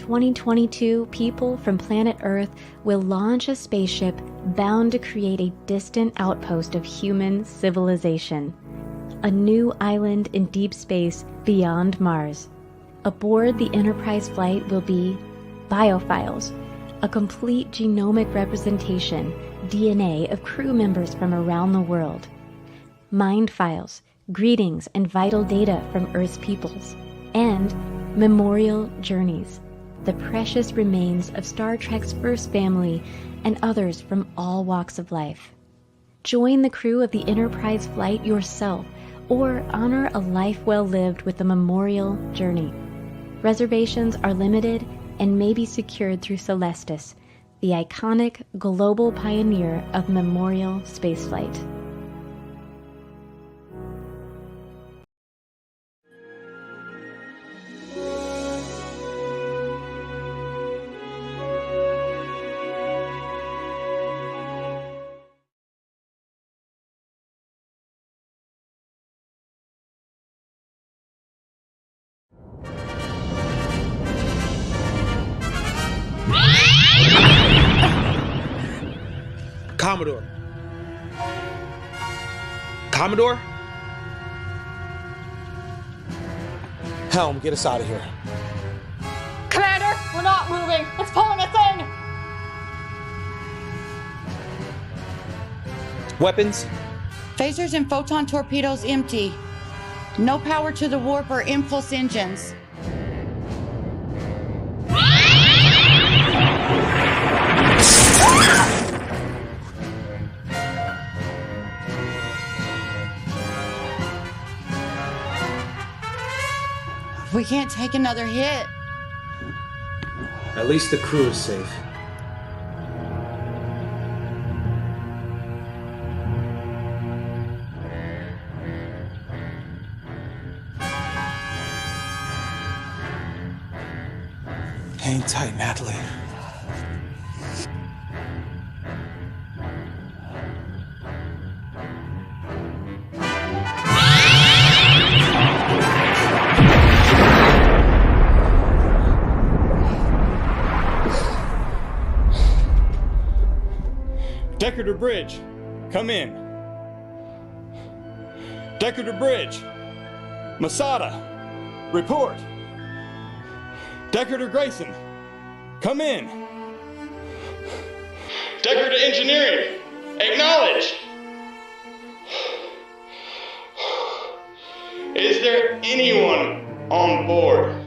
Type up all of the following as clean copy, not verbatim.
2022, people from planet Earth will launch a spaceship bound to create a distant outpost of human civilization. A new island in deep space beyond Mars. Aboard the Enterprise flight will be biofiles, a complete genomic representation, DNA of crew members from around the world. Mind files, greetings and vital data from Earth's peoples. And memorial journeys, the precious remains of Star Trek's first family and others from all walks of life. Join the crew of the Enterprise flight yourself, or honor a life well lived with a memorial journey. Reservations are limited and may be secured through Celestis, the iconic global pioneer of memorial spaceflight. Commodore? Helm, get us out of here. Commander, we're not moving. It's pulling us in. Weapons? Phasers and photon torpedoes empty. No power to the warp or impulse engines. We can't take another hit. At least the crew is safe. Hang tight, Natalie. Decker to bridge, come in. Decker to bridge, Masada, report. Decker to Grayson, come in. Decker to engineering, acknowledge. Is there anyone on board?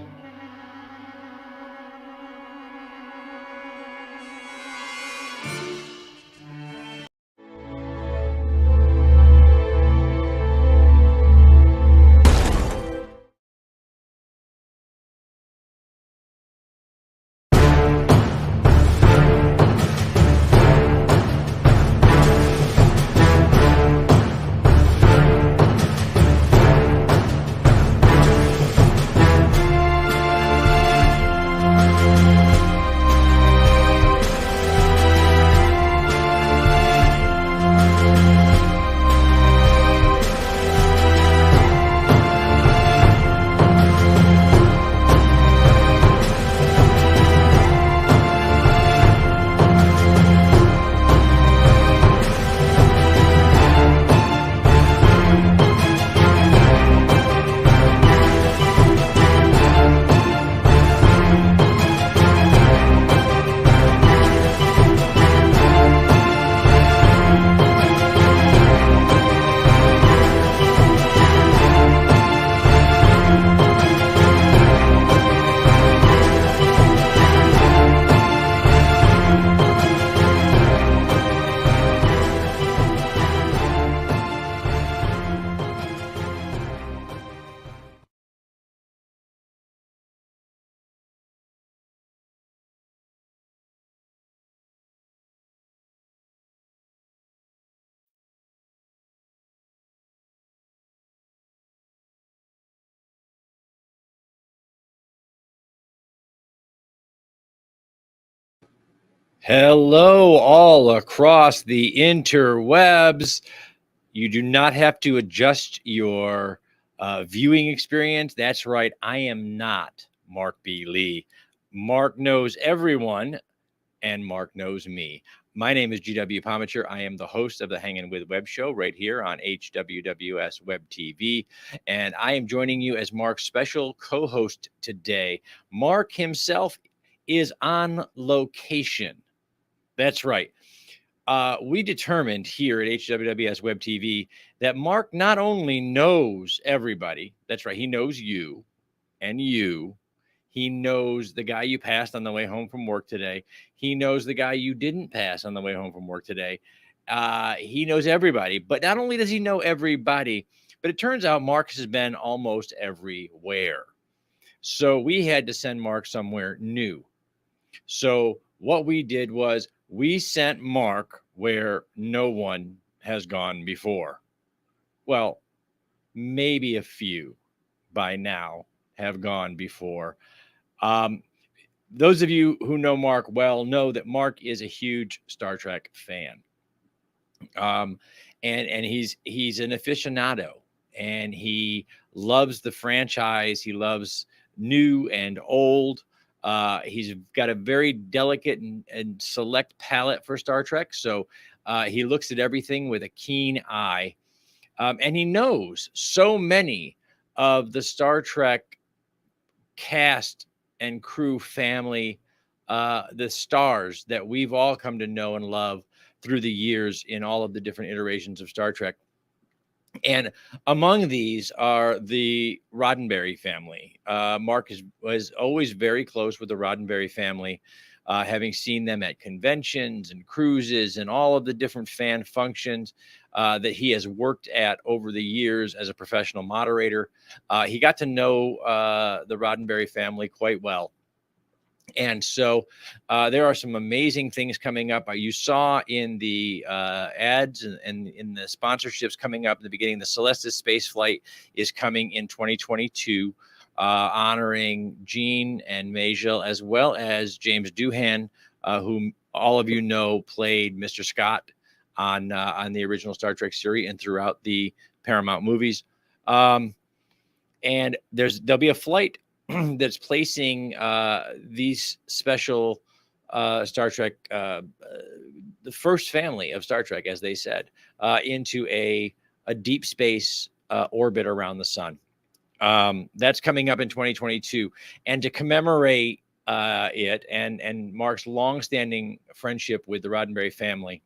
Hello, all across the interwebs. You do not have to adjust your viewing experience. That's right. I am not Marc B. Lee. Mark knows everyone, and Mark knows me. My name is GW Pomichter. I am the host of the Hangin' With Web show right here on HWWS Web TV, and I am joining you as Mark's special co-host today. Mark himself is on location. That's right. We determined here at HWWS Web TV that Mark not only knows everybody, that's right, he knows you and you. He knows the guy you passed on the way home from work today. He knows the guy you didn't pass on the way home from work today. He knows everybody. But not only does he know everybody, but it turns out Mark has been almost everywhere. So we had to send Mark somewhere new. So what we did was we sent Mark where no one has gone before. Well, maybe a few by now have gone before. Those of you who know Mark well know that Mark is a huge Star Trek fan. And he's an aficionado, and he loves the franchise. He loves new and old. He's got a very delicate and select palate for Star Trek. So he looks at everything with a keen eye. And he knows so many of the Star Trek cast and crew family, the stars that we've all come to know and love through the years in all of the different iterations of Star Trek. And among these are the Roddenberry family. Mark was always very close with the Roddenberry family, having seen them at conventions and cruises and all of the different fan functions that he has worked at over the years as a professional moderator. He got to know the Roddenberry family quite well. And so there are some amazing things coming up. You saw in the ads and in the sponsorships coming up in the beginning, the Celestis space flight is coming in 2022, honoring Gene and Majel, as well as James Doohan, whom all of you know played Mr. Scott on the original Star Trek series and throughout the Paramount movies. And there'll be a flight that's placing these special Star Trek, the first family of Star Trek, as they said, into a deep space orbit around the sun. That's coming up in 2022. And to commemorate it and Mark's longstanding friendship with the Roddenberry family,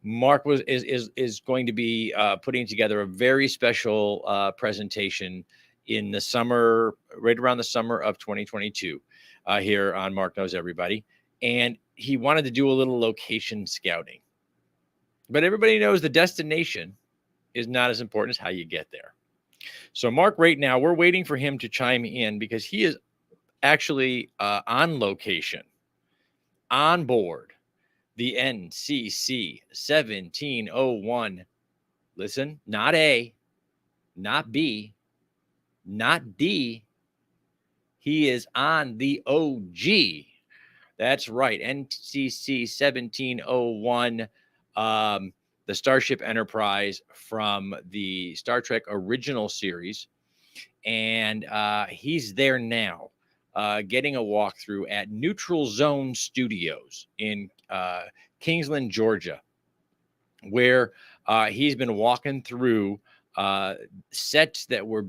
Mark is going to be putting together a very special presentation in the summer, right around the summer of 2022, here on Mark Knows Everybody. And he wanted to do a little location scouting. But everybody knows the destination is not as important as how you get there. So Mark, right now, we're waiting for him to chime in because he is actually on location, on board the NCC 1701. Listen, not A, not B, not D. He is on the OG. That's right. NCC 1701, the Starship Enterprise from the Star Trek original series. And he's there now, getting a walkthrough at Neutral Zone Studios in Kingsland, Georgia, where he's been walking through sets that were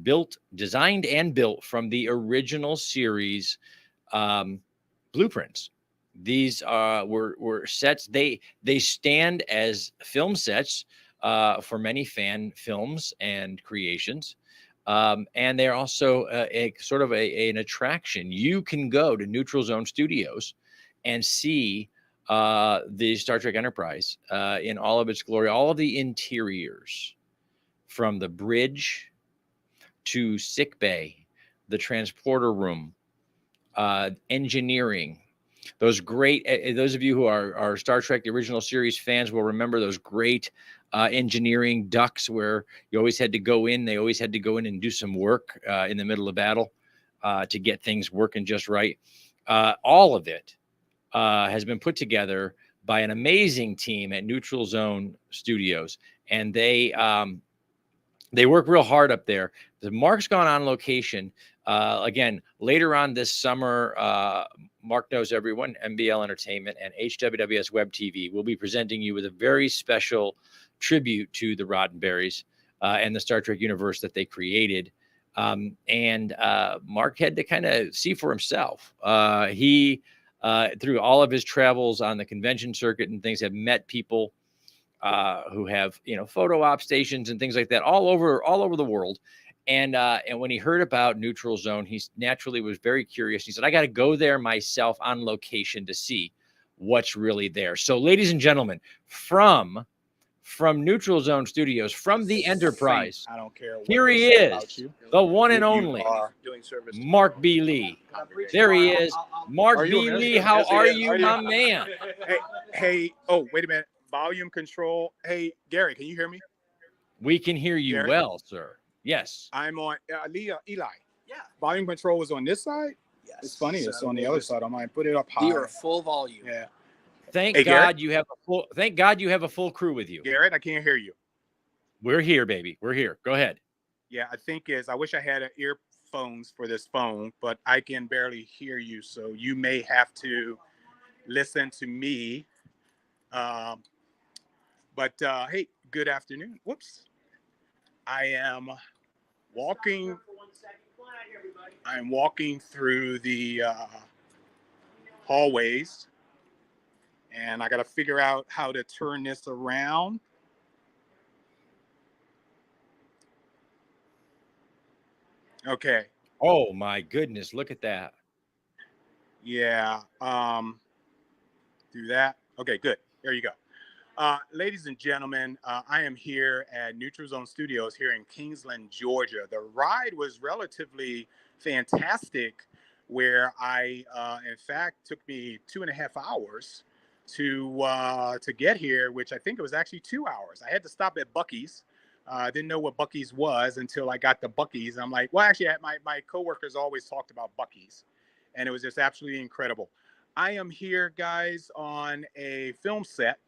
designed and built from the original series blueprints. These were sets. They stand as film sets for many fan films and creations. And they're also a sort of an attraction. You can go to Neutral Zone Studios and see the Star Trek Enterprise in all of its glory, all of the interiors, from the bridge to sick bay, the transporter room, engineering. Those great, those of you who are Star Trek, the original series fans will remember those great engineering ducts where you always had to go in. They always had to go in and do some work in the middle of battle to get things working just right. All of it has been put together by an amazing team at Neutral Zone Studios, and they work real hard up there. The Mark's gone on location Again, later on this summer, Mark Knows Everyone, MBL Entertainment, and HWWS Web TV will be presenting you with a very special tribute to the Roddenberrys and the Star Trek universe that they created. Mark had to kind of see for himself. He, through all of his travels on the convention circuit and things, have met people who have, photo op stations and things like that all over the world. And when he heard about Neutral Zone, he naturally was very curious. He said, I got to go there myself on location to see what's really there. So, ladies and gentlemen, from Neutral Zone Studios, from the Enterprise, I don't care. Here he is, the one and only Marc B. Lee. There he is. Marc B. Lee, how are you, my man? Hey, oh, wait a minute. Volume control. Hey, Garrett, can you hear me? We can hear you Garrett? well, sir. Yes. I'm on Eli. Yeah. Volume control is on this side? Yes. It's funny. It's on the other side. I might put it up high. You are full volume. Yeah. Thank Hey, God Garrett? you have a full crew with you. Garrett, I can't hear you. We're here, baby. We're here. Go ahead. Yeah, I think I wish I had earphones for this phone, but I can barely hear you. So you may have to listen to me. Hey, good afternoon. Whoops. I'm walking through the hallways, and I got to figure out how to turn this around. Okay. Oh my goodness, look at that. Yeah. Do that. Okay, good. There you go. Ladies and gentlemen, I am here at Neutral Zone Studios here in Kingsland, Georgia. The ride was relatively fantastic, where in fact, took me 2.5 hours to get here, which I think it was actually 2 hours. I had to stop at Buc-ee's. I didn't know what Buc-ee's was until I got to Buc-ee's. I'm like, well, actually, my coworkers always talked about Buc-ee's, and it was just absolutely incredible. I am here, guys, on a film set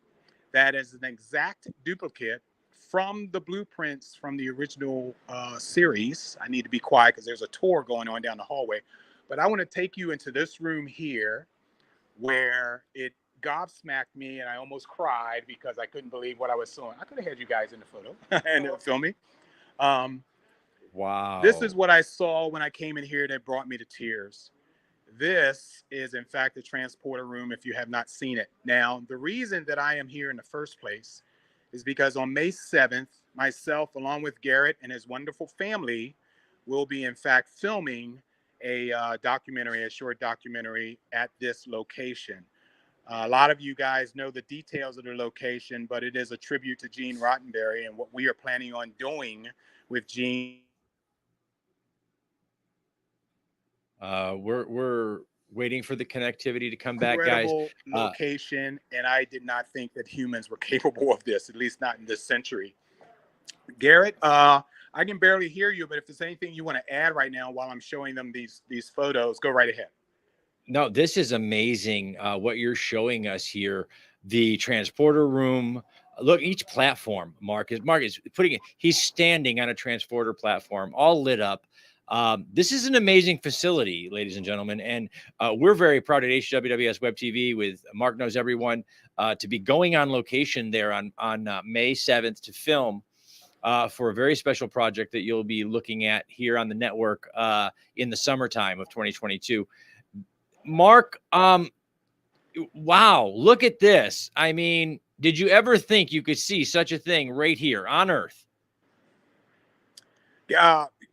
that is an exact duplicate from the blueprints from the original series. I need to be quiet because there's a tour going on down the hallway. But I want to take you into this room here where it gobsmacked me and I almost cried because I couldn't believe what I was seeing. I could have had you guys in the photo and filming. Wow. This is what I saw when I came in here that brought me to tears. This is, in fact, the transporter room, if you have not seen it. Now, the reason that I am here in the first place is because on May 7th, myself, along with Garrett and his wonderful family, will be, in fact, filming a short documentary at this location. A lot of you guys know the details of the location, but it is a tribute to Gene Roddenberry and what we are planning on doing with Gene. We're waiting for the connectivity to come back, guys. Incredible location, and I did not think that humans were capable of this, at least not in this century. Garrett, I can barely hear you, but if there's anything you want to add right now while I'm showing them these photos, go right ahead. No, this is amazing what you're showing us here. The transporter room. Look, each platform, Mark is putting it. He's standing on a transporter platform, all lit up. This is an amazing facility, ladies and gentlemen, and we're very proud at HWWS Web TV with Mark Knows Everyone to be going on location there on May 7th to film for a very special project that you'll be looking at here on the network in the summertime of 2022. Mark, wow, look at this. I mean, did you ever think you could see such a thing right here on Earth?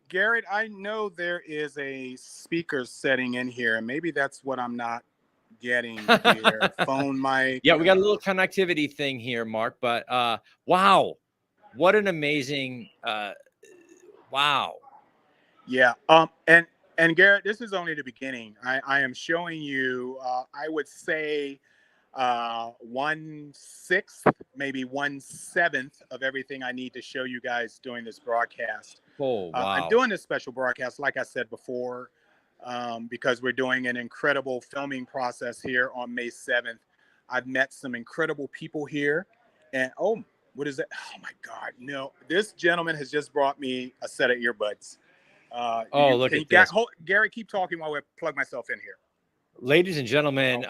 Garrett, I know there is a speaker setting in here, and maybe that's what I'm not getting here. Phone mic. Yeah, we got a little connectivity thing here, Mark, but wow, what an amazing, wow. Yeah, and Garrett, this is only the beginning. I am showing you, I would say 1/6, maybe 1/7 of everything I need to show you guys during this broadcast. Oh, wow. I'm doing this special broadcast, like I said before, because we're doing an incredible filming process here on May 7th. I've met some incredible people here. And, oh, what is that? Oh, my God. No, this gentleman has just brought me a set of earbuds. Look at this. Garrett, keep talking while I plug myself in here. Ladies and gentlemen,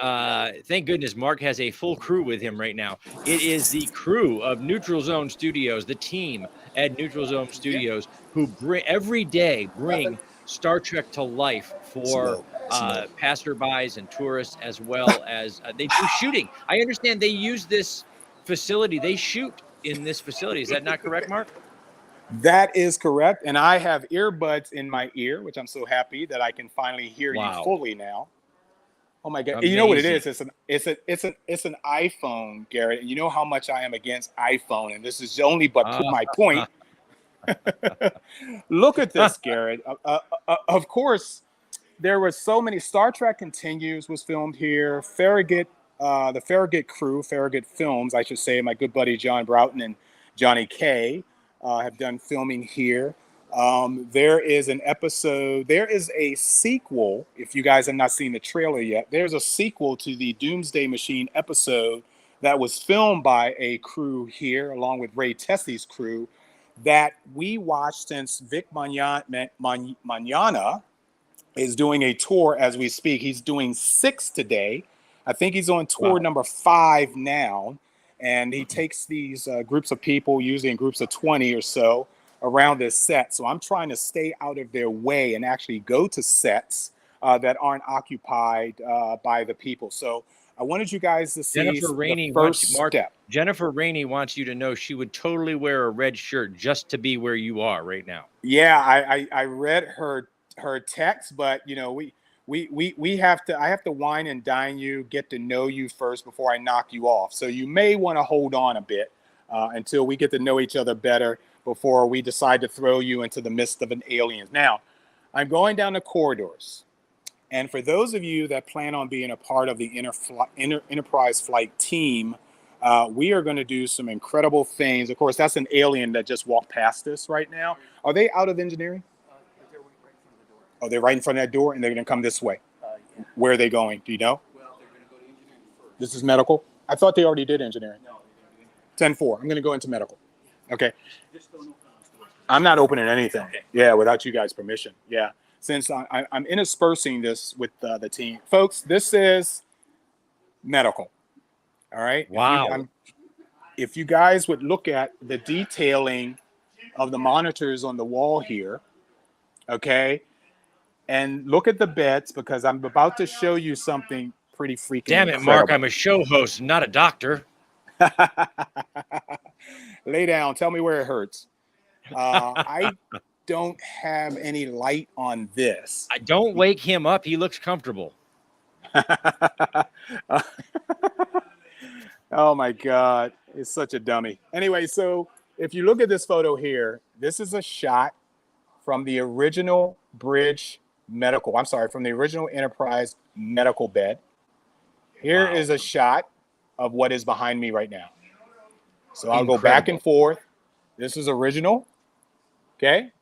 thank goodness Mark has a full crew with him right now. It is the crew of Neutral Zone Studios, the team at Neutral Zone Studios, who every day bring Star Trek to life for passerbys and tourists, as well as they do shooting. I understand they use this facility. They shoot in this facility. Is that not correct, Mark? That is correct. And I have earbuds in my ear, which I'm so happy that I can finally hear you fully now. Oh my God! Amazing. You know what it is? It's an iPhone, Garrett. And you know how much I am against iPhone, and this is only but my point. Look at this, Garrett. Of course, there were so many. Star Trek Continues was filmed here. Farragut, the Farragut crew, Farragut Films, I should say. My good buddy John Broughton and Johnny K have done filming here. There is an episode, there is a sequel. If you guys have not seen the trailer yet, there's a sequel to the Doomsday Machine episode that was filmed by a crew here, along with Ray Tessie's crew, that we watched since Vic Mañana is doing a tour as we speak. He's doing 6 today. I think he's on tour number 5 now. And he takes these groups of people, usually in groups of 20 or so, around this set. So I'm trying to stay out of their way and actually go to sets that aren't occupied by the people. So I wanted you guys to see the first step. Jennifer Rainey wants you to know she would totally wear a red shirt just to be where you are right now. Yeah, I read her text, but you know, we have to, I have to wine and dine you, get to know you first before I knock you off. So you may want to hold on a bit until we get to know each other better before we decide to throw you into the midst of an alien. Now, I'm going down the corridors. And for those of you that plan on being a part of the Enterprise flight team, we are going to do some incredible things. Of course, that's an alien that just walked past us right now. Are they out of engineering? Oh, they're right in front of that door, and they're going to come this way. Yeah. Where are they going? Do you know? Well, they're going to go to engineering first. This is medical? I thought they already did engineering. No, they didn't. 10-4. I'm going to go into medical. Okay. Just don't open the doors. I'm not opening anything. Okay. Yeah, without you guys' permission. Yeah. Since I'm interspersing this with the team. Folks, this is medical. All right? Wow. If you guys would look at the detailing of the monitors on the wall here, okay? And look at the beds, because I'm about to show you something pretty freaking Damn it, incredible. Mark, I'm a show host, not a doctor. Lay down. Tell me where it hurts. I don't have any light on this. I don't wake him up. He looks comfortable. Oh, my God. It's such a dummy. Anyway, so if you look at this photo here, this is a shot from the original bridge medical. I'm sorry, from the original Enterprise medical bed. Here is a shot of what is behind me right now. So I'll go back and forth. This is original. Okay.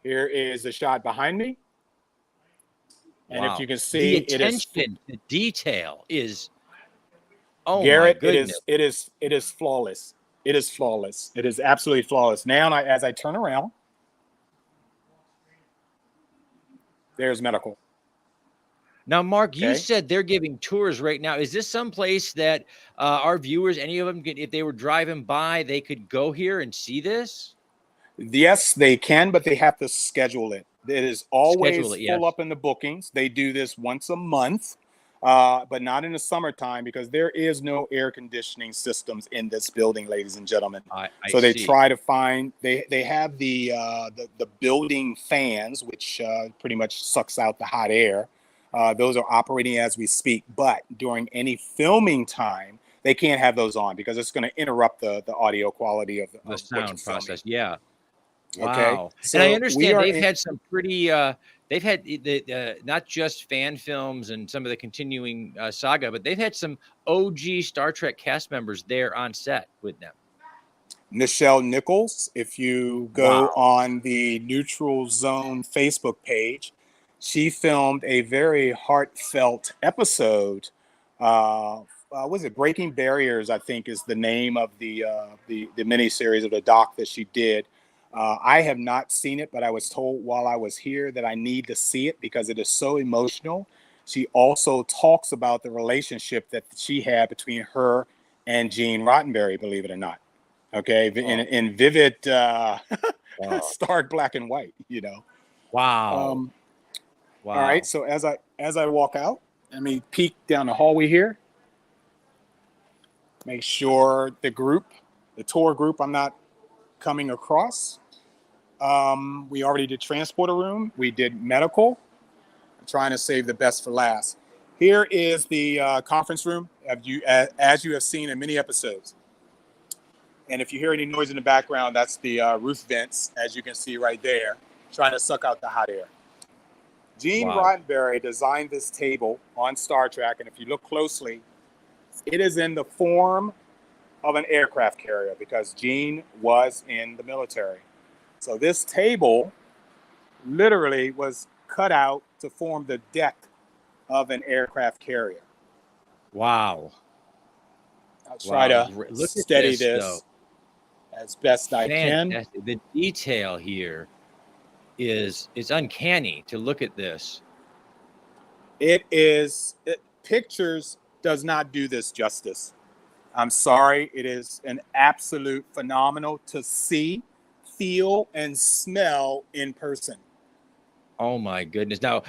Here is the shot behind me. And if you can see, the attention to detail is, oh Garrett, my goodness. it is flawless. It is flawless. It is absolutely flawless. Now, as I turn around, there's medical. Now, Mark, you said they're giving tours right now. Is this someplace that our viewers, any of them, if they were driving by, they could go here and see this? Yes, they can, but they have to schedule it. It is always full up in the bookings. They do this once a month, but not in the summertime, because there is no air conditioning systems in this building, ladies and gentlemen. So they try to find, they have the building fans, which pretty much sucks out the hot air. Those are operating as we speak, but during any filming time, they can't have those on because it's going to interrupt the audio quality of the sound process. Yeah. Wow. Okay. So and I understand they've had some pretty, they've had not just fan films and some of the continuing saga, but they've had some OG Star Trek cast members there on set with them. Nichelle Nichols, if you go on the Neutral Zone Facebook page, she filmed a very heartfelt episode. Was it Breaking Barriers, I think is the name of the miniseries of the doc that she did. I have not seen it, but I was told while I was here that I need to see it because it is so emotional. She also talks about the relationship that she had between her and Gene Roddenberry, believe it or not. Okay, in vivid, Wow. stark black and white. Wow. All right, so as I walk out, let me peek down the hallway here. Make sure the tour group, I'm not coming across. We already did transporter room. We did medical. I'm trying to save the best for last. Here is the conference room, as you have seen in many episodes. And if you hear any noise in the background, that's the roof vents, as you can see right there, trying to suck out the hot air. Gene Roddenberry designed this table on Star Trek, and if you look closely, it is in the form of an aircraft carrier because Gene was in the military. So this table literally was cut out to form the deck of an aircraft carrier. Wow. I'll try to steady this as best I can. The detail here is uncanny to look at this. Pictures does not do this justice. I'm sorry. It is an absolute phenomenal to see, feel, and smell in person. Oh my goodness! Now,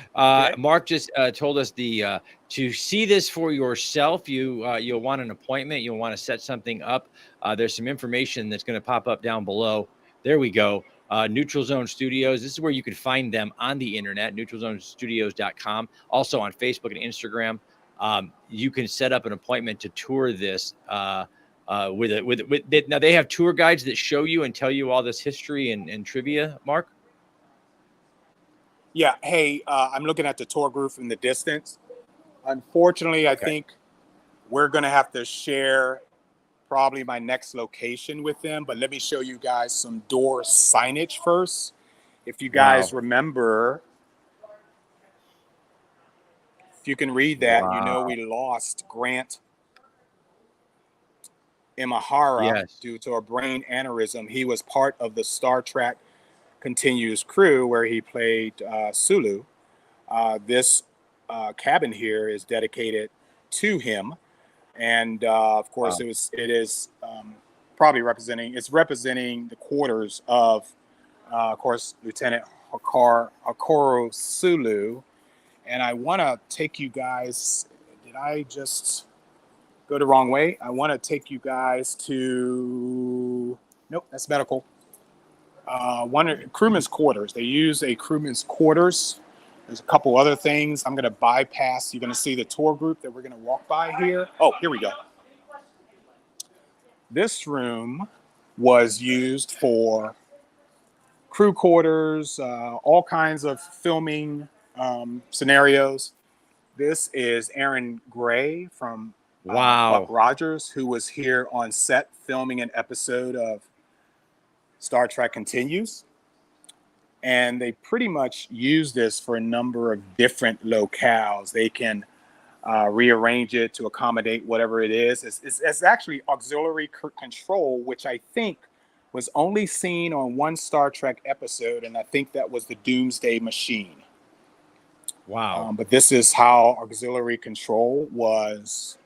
Mark just told us to see this for yourself. You'll want an appointment. You'll want to set something up. There's some information that's going to pop up down below. There we go. Neutral Zone Studios. This is where you can find them on the internet. NeutralZoneStudios.com. Also on Facebook and Instagram. You can set up an appointment to tour this. Now they have tour guides that show you and tell you all this history and trivia. Mark. Yeah. Hey, I'm looking at the tour group in the distance. Unfortunately, I think we're going to have to share probably my next location with them. But let me show you guys some door signage first. If you guys remember, if you can read that, we lost Grant Imahara due to a brain aneurysm. He was part of the Star Trek Continues crew where he played Sulu. This cabin here is dedicated to him, and of course it is probably representing the quarters of course Lieutenant Hikaru Sulu. And I want to take you guys. Did I just go the wrong way? I want to take you guys to. Nope, that's medical. Crewman's quarters. They use a crewman's quarters. There's a couple other things. I'm going to bypass. You're going to see the tour group that we're going to walk by here. Oh, here we go. This room was used for crew quarters, all kinds of filming scenarios. This is Aaron Gray from Buck Rogers, who was here on set filming an episode of Star Trek Continues. And they pretty much use this for a number of different locales. They can rearrange it to accommodate whatever it is. It's actually auxiliary control, which I think was only seen on one Star Trek episode, and I think that was the Doomsday Machine. Wow. But this is how auxiliary control was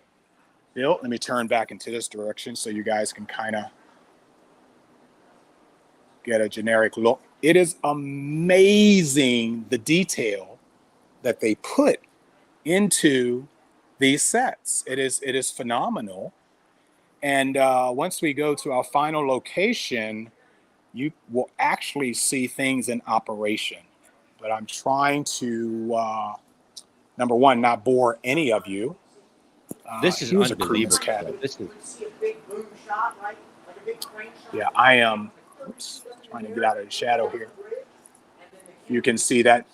built. Let me turn back into this direction so you guys can kind of get a generic look. It is amazing the detail that they put into these sets. It is phenomenal. And once we go to our final location, you will actually see things in operation. But I'm trying to, number one, not bore any of you. This is unbelievable. Yeah, I am. Oops, trying to get out of the shadow here. You can see that,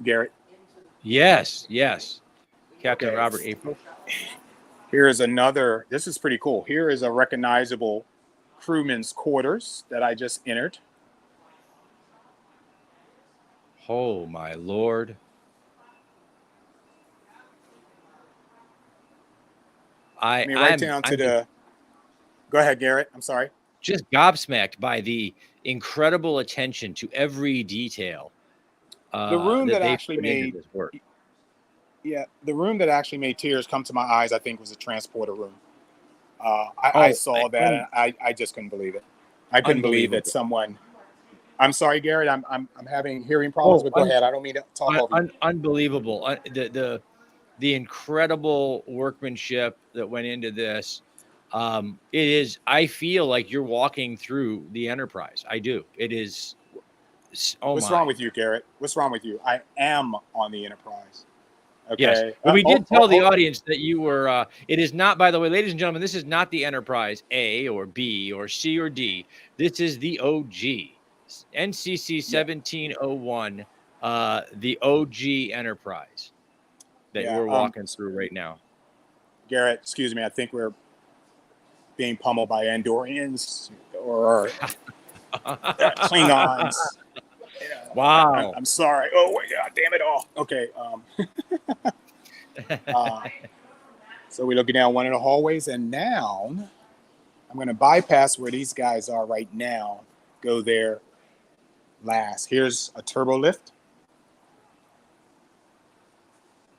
Garrett? Yes. Captain Robert April. Here is another. This is pretty cool. Here is a recognizable crewman's quarters that I just entered. Oh, my Lord. Go ahead, Garrett. I'm sorry. Just gobsmacked by the incredible attention to every detail. The room that they actually put into made this work. Yeah, the room that actually made tears come to my eyes, I think, was a transporter room. I saw that, and I just couldn't believe it. I couldn't believe that someone. I'm sorry, Garrett. I'm having hearing problems, but go ahead. I don't mean to talk over you. Unbelievable. The incredible workmanship that went into this. It is. I feel like you're walking through the Enterprise. I do. It is. Oh What's my. wrong with you, Garrett? What's wrong with you? I am on the Enterprise. Okay. Yes. Well, we did tell the audience that you were. It is not, by the way, ladies and gentlemen, this is not the Enterprise A or B or C or D. This is the OG, NCC 1701, the OG Enterprise that we're walking through right now. Garrett, excuse me. I think we're being pummeled by Andorians or Klingons. Wow. I'm sorry. Oh my God, damn it all. Okay. So we're looking down one of the hallways, and now I'm going to bypass where these guys are right now. Go there last. Here's a turbo lift.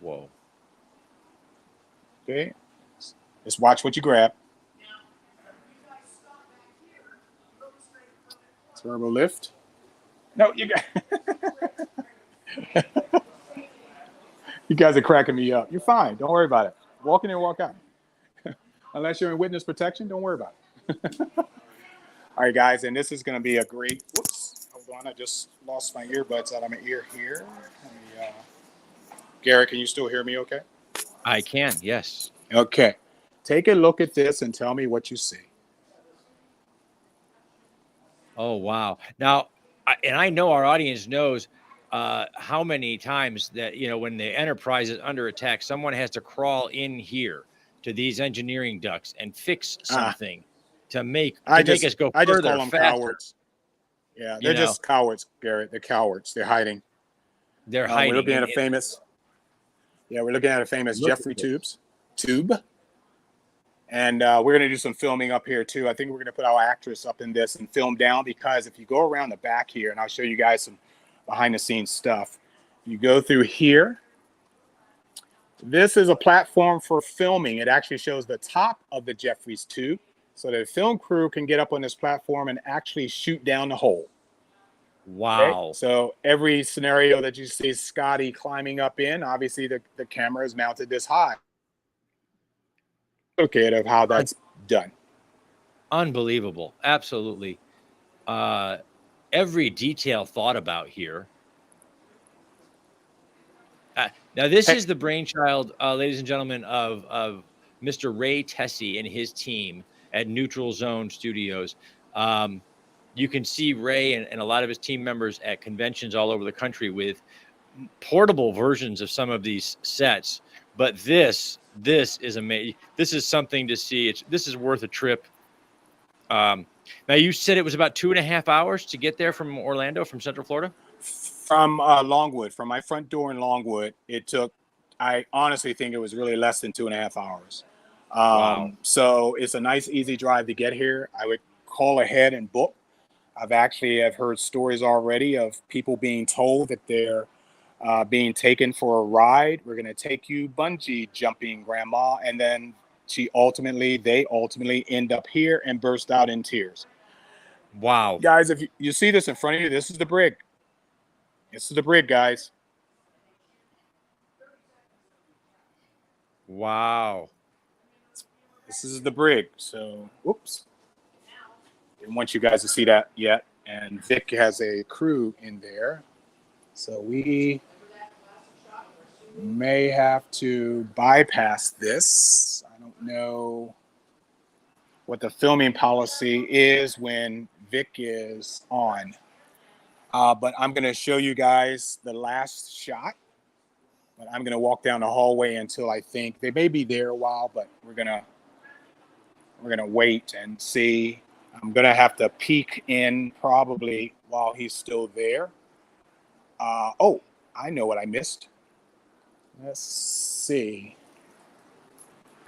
Whoa. Okay. Just watch what you grab. Turbo lift. No, you got. You guys are cracking me up. You're fine. Don't worry about it. Walk in and walk out. Unless you're in witness protection, don't worry about it. All right, guys, and this is going to be a great. Whoops. Hold on. I just lost my earbuds out of my ear here. Garrett, can you still hear me okay? I can, yes. Okay. Take a look at this and tell me what you see. Oh, wow. Now, I know our audience knows how many times that, when the Enterprise is under attack, someone has to crawl in here to these engineering ducts and fix something to make us go further, I just call them faster. cowards. Yeah, they're just cowards, Garrett. They're cowards. They're hiding. They're hiding. We're looking at a famous. Yeah, we're looking at a famous Jeffrey tube. And we're going to do some filming up here, too. I think we're going to put our actress up in this and film down, because if you go around the back here, and I'll show you guys some behind-the-scenes stuff. You go through here. This is a platform for filming. It actually shows the top of the Jeffries tube, so that the film crew can get up on this platform and actually shoot down the hole. Wow. Okay? So every scenario that you see Scotty climbing up in, obviously the camera is mounted this high. Okay, of how that's done. Unbelievable. Absolutely. Every detail thought about here. Now, this is the brainchild, ladies and gentlemen, of Mr. Ray Tessie and his team at Neutral Zone Studios. You can see Ray and a lot of his team members at conventions all over the country with portable versions of some of these sets. But this is amazing. This is something to see. This is worth a trip. Now, you said it was about 2.5 hours to get there from Orlando, from Central Florida? From Longwood, from my front door in Longwood, it took, I honestly think it was really less than 2.5 hours. Wow. So it's a nice, easy drive to get here. I would call ahead and book. I've heard stories already of people being told that they're being taken for a ride. We're going to take you bungee jumping, Grandma. And then they ultimately end up here and burst out in tears. Wow. Guys, if you see this in front of you, this is the brig. This is the brig, guys. Wow. This is the brig. So, whoops. Didn't want you guys to see that yet. And Vic has a crew in there. So we may have to bypass this. I don't know what the filming policy is when Vic is on. But I'm going to show you guys the last shot. But I'm going to walk down the hallway until I think they may be there a while, but we're going to wait and see. I'm going to have to peek in probably while he's still there. Oh, I know what I missed. Let's see.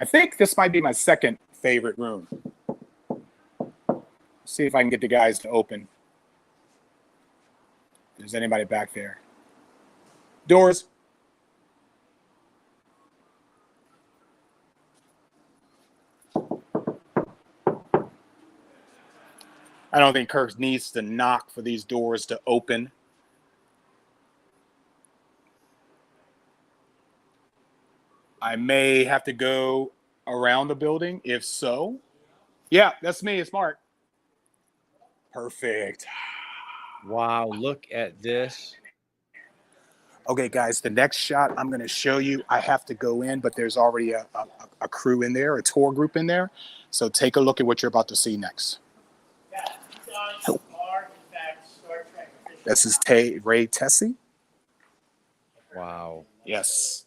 I think this might be my second favorite room. See if I can get the guys to open. there's anybody back there. Doors. I don't think Kirk needs to knock for these doors to open. I may have to go around the building. If so, yeah, that's me. It's Mark. Perfect. Wow, look at this. Okay, guys, the next shot I'm going to show you, I have to go in, but there's already a crew in there, a tour group in there. So take a look at what you're about to see next. This is Ray Tessie. Wow. Yes.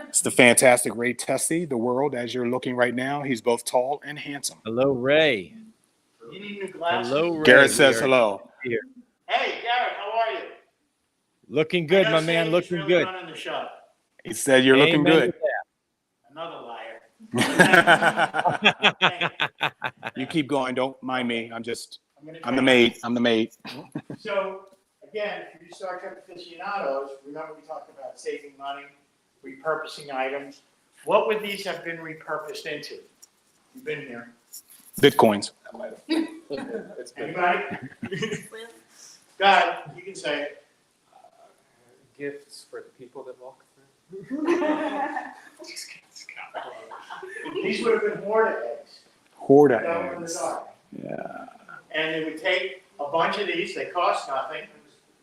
It's the fantastic Ray Tessie, the world, as you're looking right now. He's both tall and handsome. Hello, Ray. You need new glasses? Hello, Ray. Garrett says hello. Hey, Garrett, how are you? Looking good, my man. Looking really good. Running the show. He said you're looking good. Another liar. You keep going. Don't mind me. I'm the maid. I'm the maid. So, again, for you Star Trek aficionados, remember we talked about saving money, repurposing items. What would these have been repurposed into? You've been here. Bitcoins. Anybody? God, you can say it. Gifts for the people that walk through. These would have been Horta eggs. Horta That were in the eggs. dark. Yeah. And they would take a bunch of these, they cost nothing,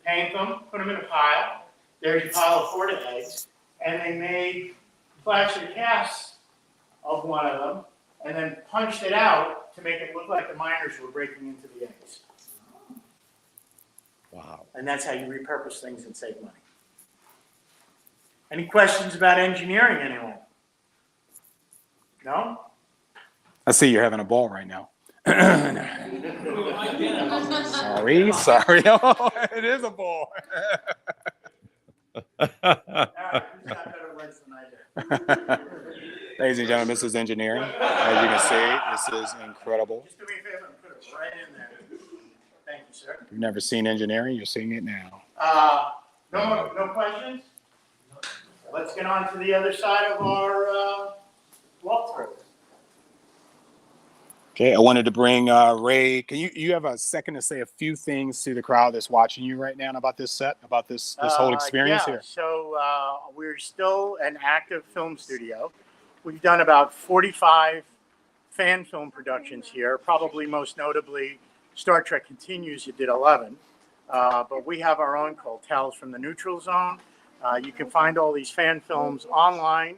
paint them, put them in a pile. There's a pile of Horta eggs. And they made plaster casts of one of them and then punched it out to make it look like the miners were breaking into the eggs. Wow. And that's how you repurpose things and save money. Any questions about engineering, anyone? No? I see you're having a ball right now. Sorry. Oh, it is a ball. All right, who's got better words than I do? Ladies and gentlemen, this is engineering. As you can see, this is incredible. Just do me a favor and put it right in there. Thank you, sir. If you've never seen engineering, you're seeing it now. No questions? Let's get on to the other side of our walkthrough. Okay, I wanted to bring Ray. Can you have a second to say a few things to the crowd that's watching you right now about this set, about this whole experience here? So we're still an active film studio. We've done about 45 fan film productions here, probably most notably Star Trek Continues, you did 11. But we have our own called Tales from the Neutral Zone. You can find all these fan films online,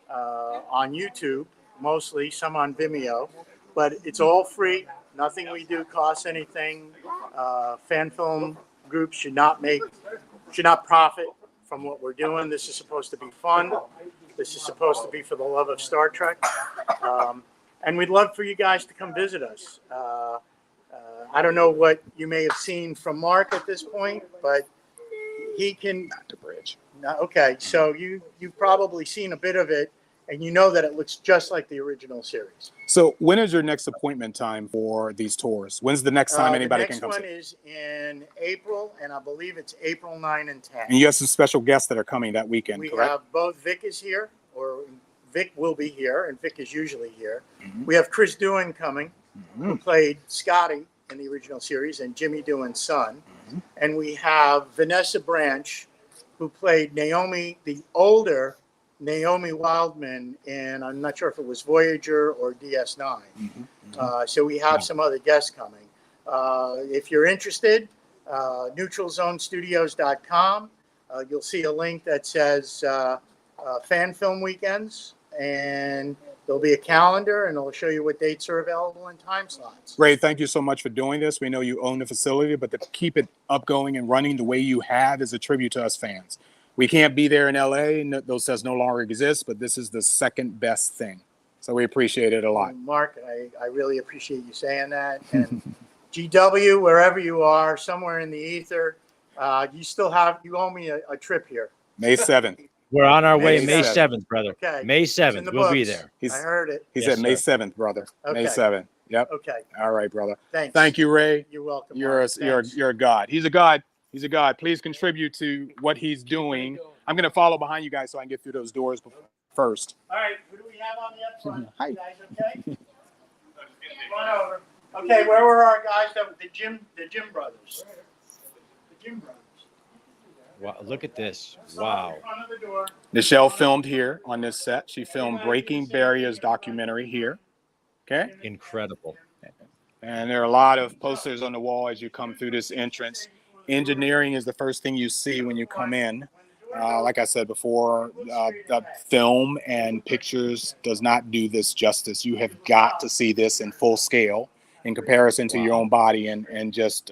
on YouTube, mostly, some on Vimeo. But it's all free. Nothing we do costs anything. Fan film groups should not profit from what we're doing. This is supposed to be fun. This is supposed to be for the love of Star Trek. And we'd love for you guys to come visit us. I don't know what you may have seen from Mark at this point, but he can. Not the bridge. Okay, so you've probably seen a bit of it, and you know that it looks just like the original series. So when is your next appointment time for these tours? When's the next time anybody can come? The next one is in April, and I believe it's April 9 and 10. And you have some special guests that are coming that weekend, We correct? have both Vic is here, or Vic will be here, and Vic is usually here. Mm-hmm. We have Chris Doohan coming, who played Scotty in the original series, and Jimmy Doohan's son. Mm-hmm. And we have Vanessa Branch, who played Naomi, the older Naomi Wildman, and I'm not sure if it was Voyager or DS9. Mm-hmm. So we have some other guests coming. If you're interested, neutralzonestudios.com. You'll see a link that says Fan Film Weekends, and there'll be a calendar, and it'll show you what dates are available and time slots. Ray, thank you so much for doing this. We know you own the facility, but to keep it up going and running the way you have is a tribute to us fans. We can't be there in LA. Those sets no longer exist, but this is the second best thing. So we appreciate it a lot. Mark, I really appreciate you saying that. And GW, wherever you are, somewhere in the ether, you owe me a trip here. May 7th. We're on our way May 7th, brother. Okay. May 7th. We'll be there. I heard it. He said May 7th, brother. Okay. May 7th. Yep. Okay. All right, brother. Thanks. Thank you, Ray. You're welcome. You're a god. He's a god. He's a god. Please contribute to what he's doing. I'm going to follow behind you guys so I can get through those doors first. All right, who do we have on the upside? Hi. You guys okay? Come on over. Okay, where were our guys? The Jim brothers. The Jim brothers. Wow, look at this. Wow. Front of the door. Nichelle filmed here on this set. She filmed Breaking Barriers documentary here. Okay. Incredible. And there are a lot of posters on the wall as you come through this entrance. Engineering is the first thing you see when you come in. Like I said before, the film and pictures does not do this justice. You have got to see this in full scale in comparison to your own body and just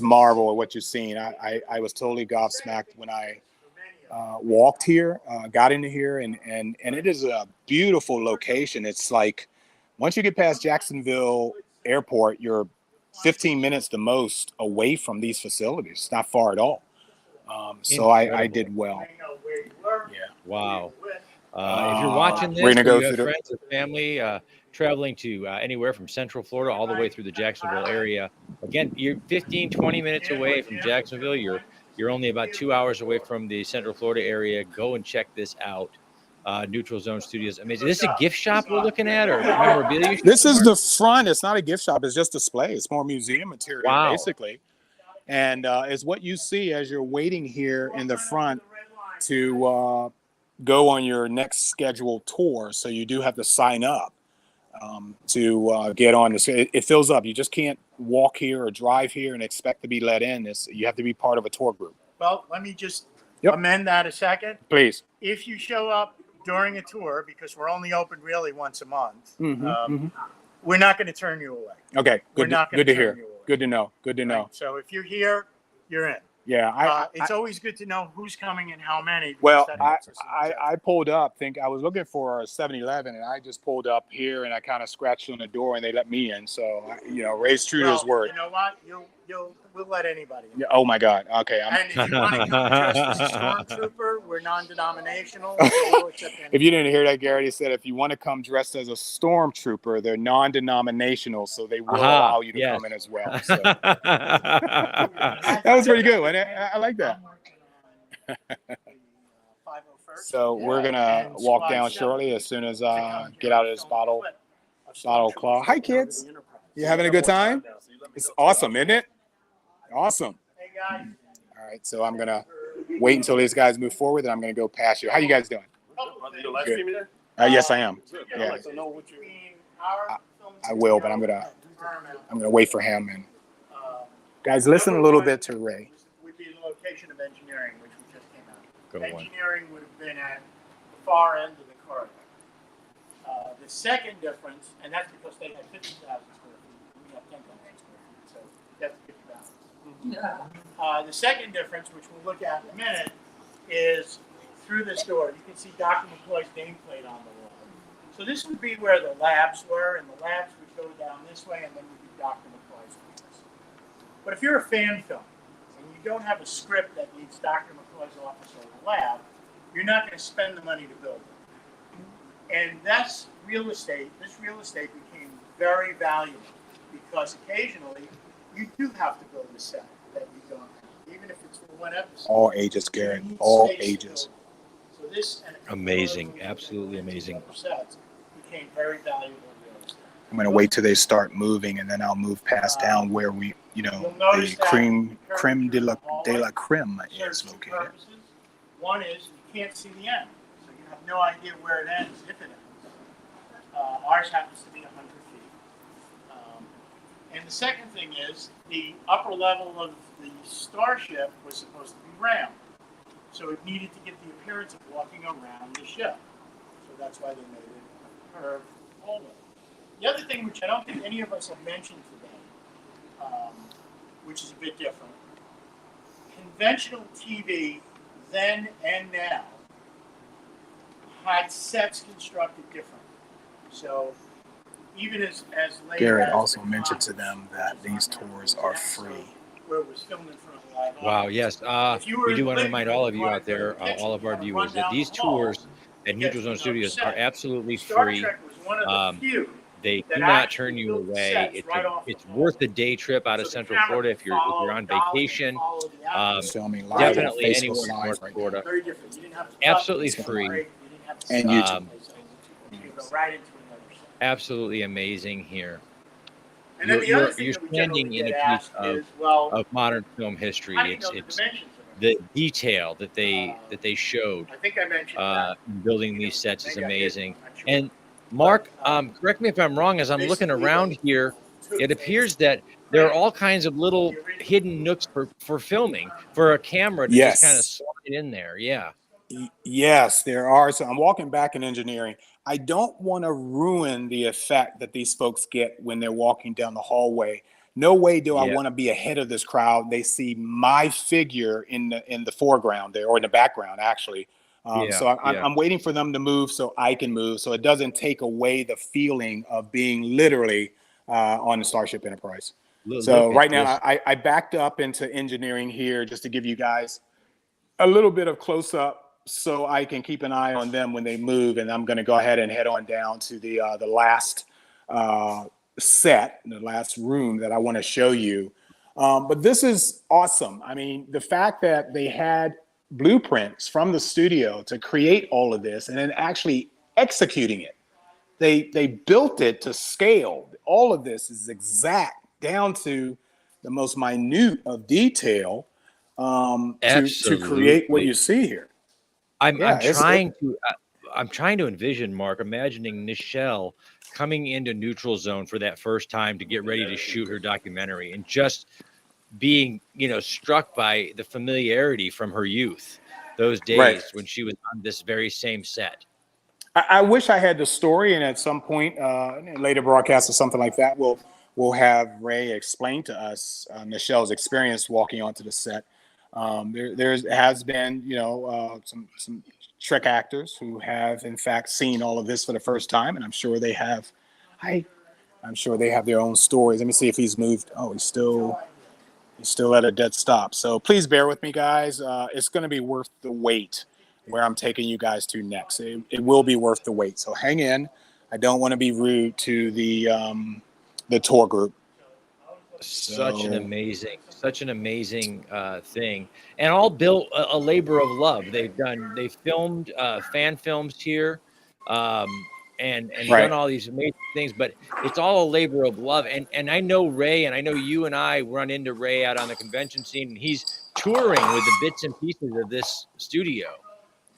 marvel at what you're seeing. I was totally gobsmacked when I walked here, got into here, and it is a beautiful location. It's like once you get past Jacksonville Airport, you're 15 minutes the most away from these facilities. It's not far at all. So I did well. Yeah. Wow. If you're watching this, we're gonna go you have through friends or family traveling to anywhere from Central Florida all the way through the Jacksonville area. Again, you're 15, 20 minutes away from Jacksonville. You're only about 2 hours away from the Central Florida area. Go and check this out. Neutral Zone Studios. Amazing. Is this a gift shop we're looking at or memorabilia shop? This is the front. It's not a gift shop. It's just display. It's more museum material, basically. And it's what you see as you're waiting here in the front to go on your next scheduled tour. So you do have to sign up to get on this. It fills up. You just can't walk here or drive here and expect to be let in. You have to be part of a tour group. Well, let me just amend that a second. Please. If you show up during a tour, because we're only open really once a month, we're not going to turn you away. Okay, good to hear. You away. Good to know. Good to know. Right? So if you're here, you're in. Yeah, it's always good to know who's coming and how many. Well, I pulled up. I was looking for a 7-Eleven, and I just pulled up here, and I kind of scratched on the door, and they let me in. So Ray's true to his word. You know what? We'll let anybody in. Yeah, oh my God. Okay. And if you want to come dressed as a stormtrooper, we're non-denominational. So we'll accept anything. If you didn't hear that, Garrett, he said if you want to come dressed as a stormtrooper, they're non-denominational, so they will allow you to come in as well. So. That was pretty good. I like that. So we're gonna walk down shortly as soon as I get out of this bottle claw. Hi, kids. You having a good time? It's awesome, isn't it? Awesome. Hey guys. All right, so I'm gonna wait until these guys move forward, and I'm gonna go past you. How you guys doing? Good. Yes, I am. Yeah. I will, but I'm gonna wait for him. And guys, listen a little bit to Ray. Would be the location of engineering, which we just came out. Good one. Engineering would have been at the far end of the corridor. The second difference, and that's because they had 50,000 square feet, we have 10,000 square feet, so that's 50,000. The second difference, which we'll look at in a minute, is through this door. You can see Dr. McCoy's nameplate on the wall. So this would be where the labs were, and the labs would go down this way, and then would be Dr. McCoy's office. But if you're a fan film, and you don't have a script that needs Dr. McCoy's office or the lab, you're not going to spend the money to build it. And that's real estate. This real estate became very valuable because occasionally you do have to build a set that you don't have, even if it's for one episode. All ages, Garrett. All ages. So this amazing, absolutely amazing. Sets became very valuable real estate. I'm gonna wait till they start moving, and then I'll move past down where we, the creme de la creme is located. Purposes. One is you can't see the end, so you have no idea where it ends if it ends. Ours happens to be 100 feet. And the second thing is the upper level of the starship was supposed to be round. So it needed to get the appearance of walking around the ship. So that's why they made it a curved hallway. The other thing, which I don't think any of us have mentioned today, which is a bit different, conventional TV then and now had sets constructed differently. So even as late Garrett as also mentioned to them that these tours are free. Where it was filmed in front of a live Wow, audience. yes. We do want to remind all of you out there, all of our viewers, that these tours at Neutral Zone Studios are absolutely Star free. Trek was one of the few They that do not actually turn you built the away. sets right off It's the wall. worth a day trip out of So the Central camera Florida can if you're follow, on dolly can vacation. follow the actor. Filming live on Definitely Facebook anyone in Live North right Florida. Very different. You didn't have to cut Absolutely things free. break, you didn't have to And set YouTube. someplace else. You could go right into another set. Absolutely amazing here. And then the other thing You're that we generally standing in get a piece asked is, well, of modern film how do history. you It's know the it's dimensions of it? the detail that they showed I think I mentioned that. in building these sets is Maybe I did, amazing. I'm not sure. And Mark, correct me if I'm wrong, as I'm looking Basically, around here, it appears that there are all kinds of little hidden nooks for filming, for a camera to just kind of Yes. slide in there. Yeah. Yes, there are. So I'm walking back in engineering. I don't want to ruin the effect that these folks get when they're walking down the hallway. No way do I Yeah. want to be ahead of this crowd. They see my figure in the foreground there, or in the background, actually. So I'm waiting for them to move so I can move, so it doesn't take away the feeling of being literally on the Starship Enterprise. So right now, I backed up into engineering here just to give you guys a little bit of close up so I can keep an eye on them when they move. And I'm going to go ahead and head on down to the last set, the last room that I want to show you. But this is awesome. I mean, the fact that they had blueprints from the studio to create all of this and then actually executing it. They built it to scale. All of this is exact down to the most minute of detail to create what you see here. I'm trying to envision, Mark, imagining Nichelle coming into neutral zone for that first time to get ready to shoot her documentary and just being, struck by the familiarity from her youth, those days when she was on this very same set. I wish I had the story, and at some point, later broadcast or something like that, we'll have Ray explain to us Nichelle's experience walking onto the set. There has been, some Trek actors who have, in fact, seen all of this for the first time, and I'm sure they have. I'm sure they have their own stories. Let me see if he's moved. Oh, he's still at a dead stop. So please bear with me, guys. It's going to be worth the wait where I'm taking you guys to next. It will be worth the wait. So hang in. I don't want to be rude to the tour group. Such an amazing thing, and all built a labor of love. They filmed fan films here, and done all these amazing things, but it's all a labor of love. And I know Ray, and I know you and I run into Ray out on the convention scene, and he's touring with the bits and pieces of this studio,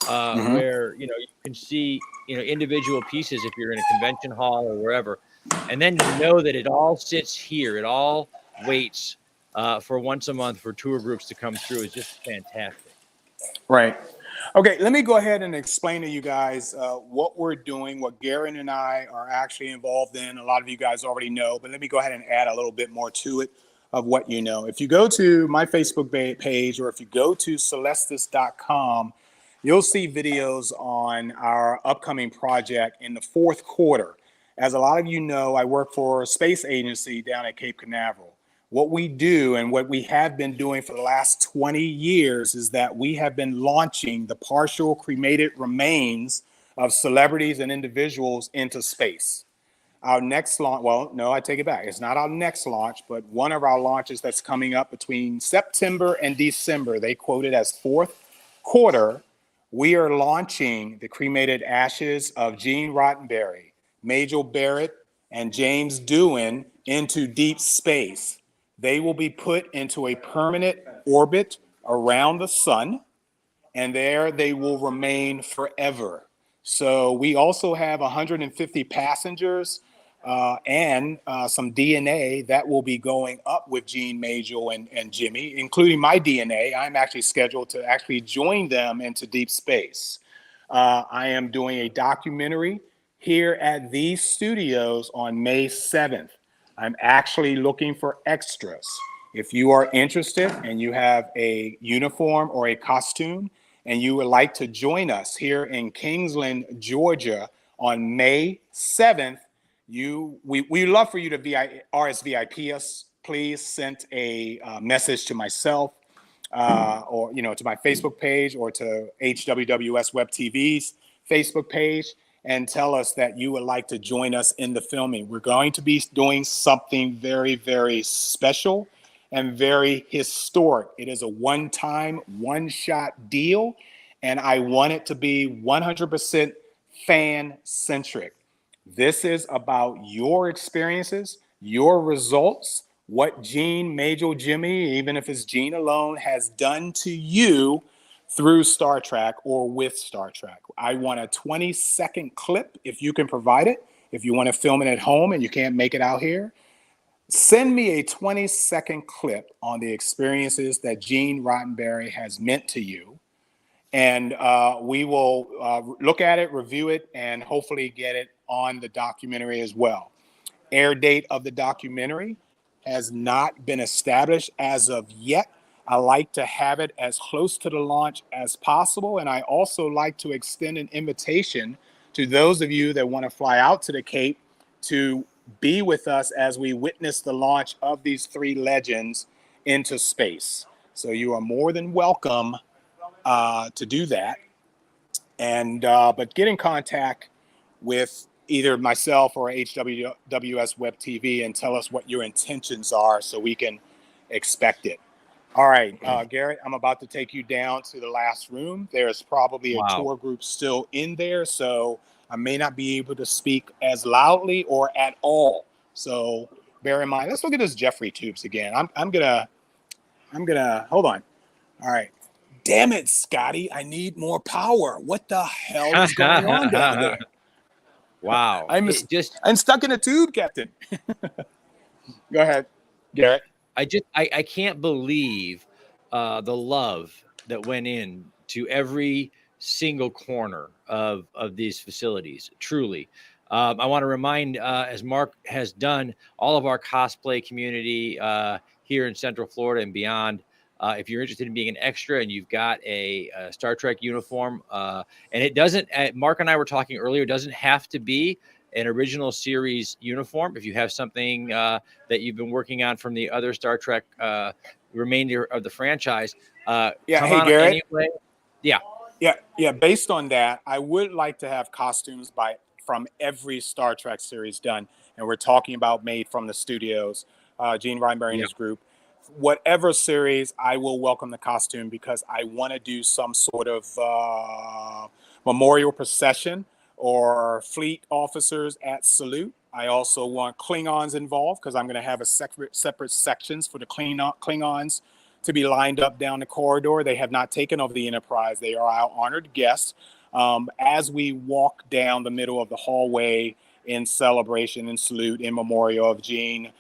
where you can see individual pieces if you're in a convention hall or wherever. And then to know that it all sits here, it all waits for once a month for tour groups to come through is just fantastic. Right. Okay, let me go ahead and explain to you guys what we're doing, what Garrett and I are actually involved in. A lot of you guys already know, but let me go ahead and add a little bit more to it of what you know. If you go to my Facebook page, or if you go to celestis.com, you'll see videos on our upcoming project in the fourth quarter. As a lot of you know, I work for a space agency down at Cape Canaveral. What we do and what we have been doing for the last 20 years is that we have been launching the partial cremated remains of celebrities and individuals into space. Our next launch, well, no, I take it back. It's not our next launch, but one of our launches that's coming up between September and December, they quote it as fourth quarter. We are launching the cremated ashes of Gene Roddenberry, Majel Barrett, and James Doohan into deep space. They will be put into a permanent orbit around the sun, and there they will remain forever. So we also have 150 passengers and some DNA that will be going up with Gene, Majel, and Jimmy, including my DNA. I'm actually scheduled to actually join them into deep space. I am doing a documentary here at these studios on May 7th. I'm actually looking for extras. If you are interested and you have a uniform or a costume and you would like to join us here in Kingsland, Georgia on May 7th, we'd love for you to RSVIP us. Please send a message to myself or to my Facebook page or to HWWS Web TV's Facebook page. and tell us that you would like to join us in the filming. We're going to be doing something very, very special and very historic. It is a one-time, one-shot deal, and I want it to be 100% fan-centric. This is about your experiences, your results, what Gene, Major, Jimmy, even if it's Gene alone, has done to you through Star Trek or with Star Trek. I want a 20-second clip if you can provide it. If you want to film it at home and you can't make it out here, send me a 20-second clip on the experiences that Gene Roddenberry has meant to you. And we will look at it, review it, and hopefully get it on the documentary as well. Air date of the documentary has not been established as of yet. I like to have it as close to the launch as possible. And I also like to extend an invitation to those of you that want to fly out to the Cape to be with us as we witness the launch of these three legends into space. So you are more than welcome to do that. And but get in contact with either myself or HWWS Web TV and tell us what your intentions are so we can expect it. All right, Garrett, I'm about to take you down to the last room. There's probably a tour group still in there, so I may not be able to speak as loudly or at all. So bear in mind. Let's look at this Jeffrey tubes again. I'm gonna hold on. All right. Damn it, Scotty! I need more power. What the hell is going on down there? Wow. I'm stuck in a tube, Captain. Go ahead, Garrett. I can't believe the love that went in to every single corner of these facilities. Truly. I want to remind, as Mark has done, all of our cosplay community here in Central Florida and beyond. If you're interested in being an extra and you've got a Star Trek uniform, and it doesn't, Mark and I were talking earlier, it doesn't have to be an original series uniform. If you have something that you've been working on from the other Star Trek remainder of the franchise, yeah, come hey, on Garrett. anyway. Yeah. Based on that, I would like to have costumes from every Star Trek series done, and we're talking about made from the studios. Gene Roddenberry and his group. Whatever series, I will welcome the costume because I want to do some sort of memorial procession or fleet officers at salute. I also want Klingons involved because I'm going to have a separate sections for the Klingons to be lined up down the corridor. They have not taken over the Enterprise. They are our honored guests. As we walk down the middle of the hallway in celebration and salute in memorial of Gene,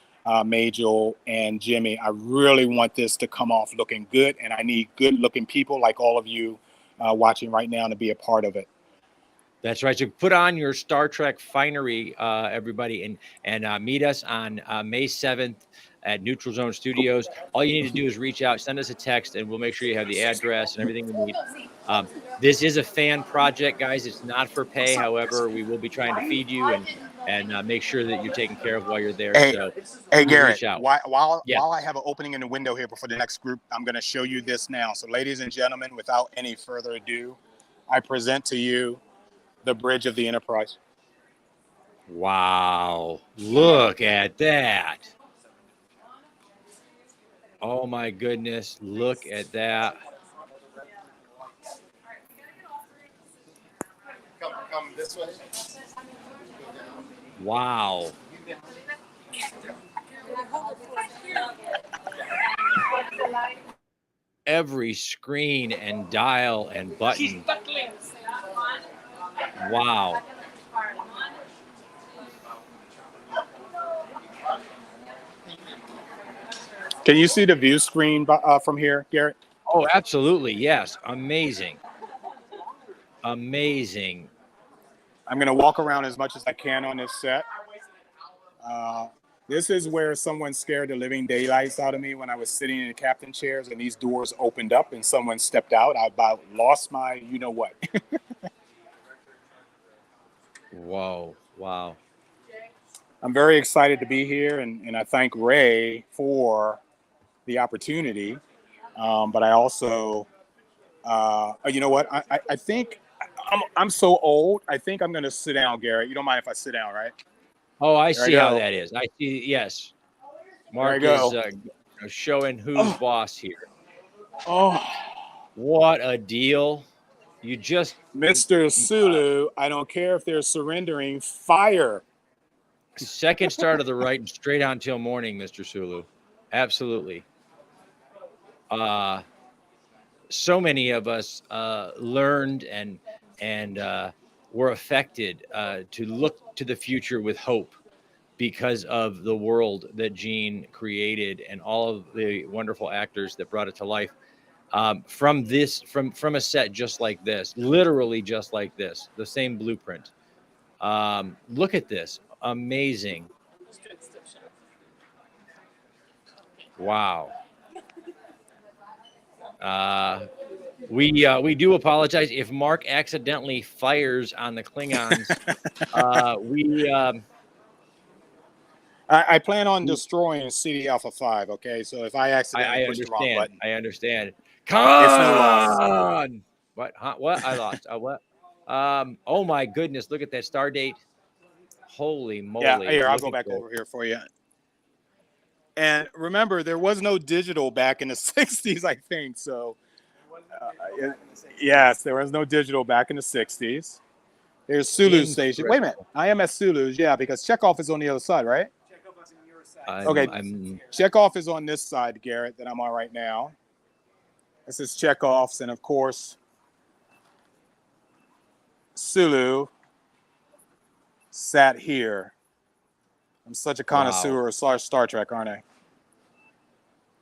Major, and Jimmy, I really want this to come off looking good, and I need good-looking people like all of you watching right now to be a part of it. That's right. So put on your Star Trek finery, everybody, and meet us on May 7th at Neutral Zone Studios. All you need to do is reach out, send us a text, and we'll make sure you have the address and everything we need. This is a fan project, guys. It's not for pay. However, we will be trying to feed you and make sure that you're taken care of while you're there. Hey, Garrett, while I have an opening in the window here before the next group, I'm going to show you this now. So, ladies and gentlemen, without any further ado, I present to you the bridge of the Enterprise. Wow. Look at that. Oh, my goodness. Look at that. Come this way. Wow. Every screen and dial and button. Wow. Can you see the view screen from here, Garrett? Oh, absolutely. Yes. Amazing. Amazing. I'm going to walk around as much as I can on this set. This is where someone scared the living daylights out of me when I was sitting in the captain chairs and these doors opened up and someone stepped out. I about lost my you-know-what. Whoa. Wow. I'm very excited to be here, and I thank Ray for the opportunity. But I also, you know what, I think I'm so old. I think I'm gonna sit down, Garrett. You don't mind if I sit down, right? Oh, I There I see how go. that is. I see. Yes, There I Mark go. is showing who's boss here. Oh, What a deal! You just Mr. Sulu, I don't care if they're surrendering. Fire. second star to the right and straight on till morning, Mr. Sulu. Absolutely. So many of us learned and were affected to look to the future with hope because of the world that Gene created and all of the wonderful actors that brought it to life. From a set just like this, literally just like this, the same blueprint. Look at this, amazing. Wow. We do apologize if Mark accidentally fires on the Klingons. I plan on destroying CD Alpha 5, okay? So if I accidentally push the wrong button. I understand. Come it's no loss. What? Huh? What? I lost. What? Oh my goodness! Look at that star date. Holy moly! Yeah, here I'll go back over here for you. And remember, there was no digital back in the 60s, I think. So, yes, there was no digital back in the 60s. There's Sulu's station. Wait a minute. I am at Sulu's, yeah, because Chekhov is on the other side, right? Chekhov is on your side. Okay, Chekhov is on this side, Garrett, that I'm on right now. This is Chekhov's, and of course, Sulu sat here. I'm such a connoisseur of Star Trek, aren't I?